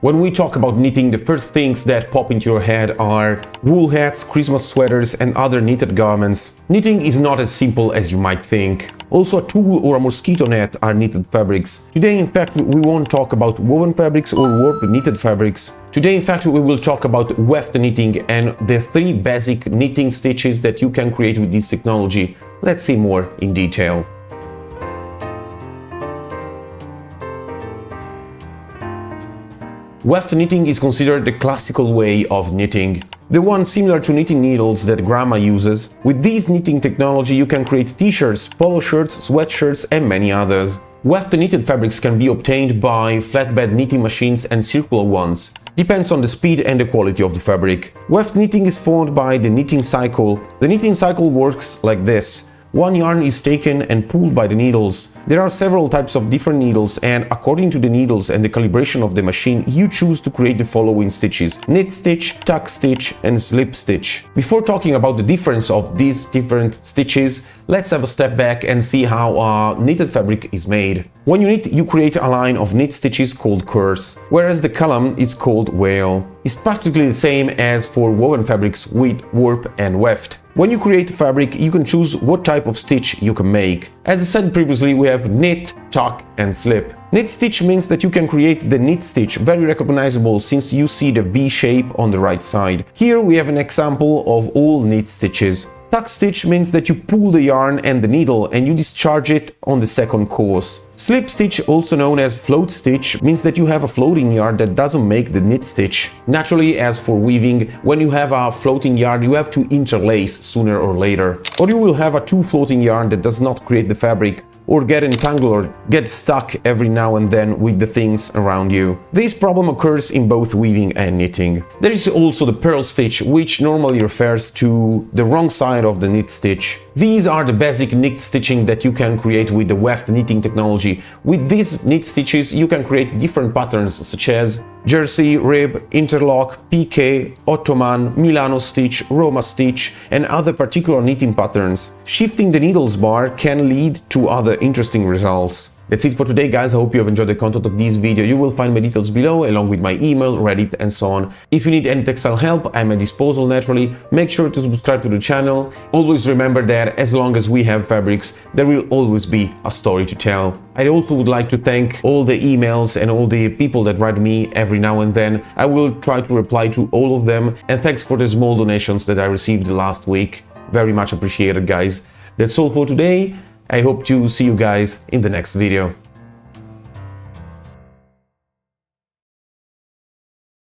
When we talk about knitting, the first things that pop into your head are wool hats, Christmas sweaters and other knitted garments. Knitting is not as simple as you might think. Also, a tulle or a mosquito net are knitted fabrics. Today, in fact, we won't talk about woven fabrics or warp knitted fabrics. Today, in fact, we will talk about weft knitting and the 3 basic knitting stitches that you can create with this technology. Let's see more in detail. Weft knitting is considered the classical way of knitting, the one similar to knitting needles that grandma uses. With this knitting technology you can create t-shirts, polo shirts, sweatshirts and many others. Weft knitted fabrics can be obtained by flatbed knitting machines and circular ones. Depends on the speed and the quality of the fabric. Weft knitting is formed by the knitting cycle. The knitting cycle works like this. One yarn is taken and pulled by the needles. There are several types of different needles, and according to the needles and the calibration of the machine, you choose to create the following stitches: knit stitch, tuck stitch and slip stitch. Before talking about the difference of these different stitches, let's have a step back and see how a knitted fabric is made. When you knit, you create a line of knit stitches called curls, whereas the column is called wale. It's practically the same as for woven fabrics with warp and weft. When you create a fabric, you can choose what type of stitch you can make. As I said previously, we have knit, tuck and slip. Knit stitch means that you can create the knit stitch, very recognizable since you see the V shape on the right side. Here we have an example of all knit stitches. Tuck stitch means that you pull the yarn and the needle and you discharge it on the second course. Slip stitch, also known as float stitch, means that you have a floating yarn that doesn't make the knit stitch. Naturally, as for weaving, when you have a floating yarn, you have to interlace sooner or later. Or you will have a 2 floating yarn that does not create the fabric, or get entangled or get stuck every now and then with the things around you. This problem occurs in both weaving and knitting. There is also the purl stitch, which normally refers to the wrong side of the knit stitch. These are the basic knit stitching that you can create with the weft knitting technology. With these knit stitches you can create different patterns such as jersey, rib, interlock, piqué, ottoman, Milano stitch, Roma stitch and other particular knitting patterns. Shifting the needles bar can lead to other interesting results. That's it for today, guys. I hope you have enjoyed the content of this video. You will find my details below, along with my email, Reddit and so on. If you need any textile help, I'm at disposal naturally. Make sure to subscribe to the channel. Always remember that as long as we have fabrics, there will always be a story to tell. I also would like to thank all the emails and all the people that write me every now and then. I will try to reply to all of them, and thanks for the small donations that I received last week. Very much appreciated, guys. That's all for today. I hope to see you guys in the next video.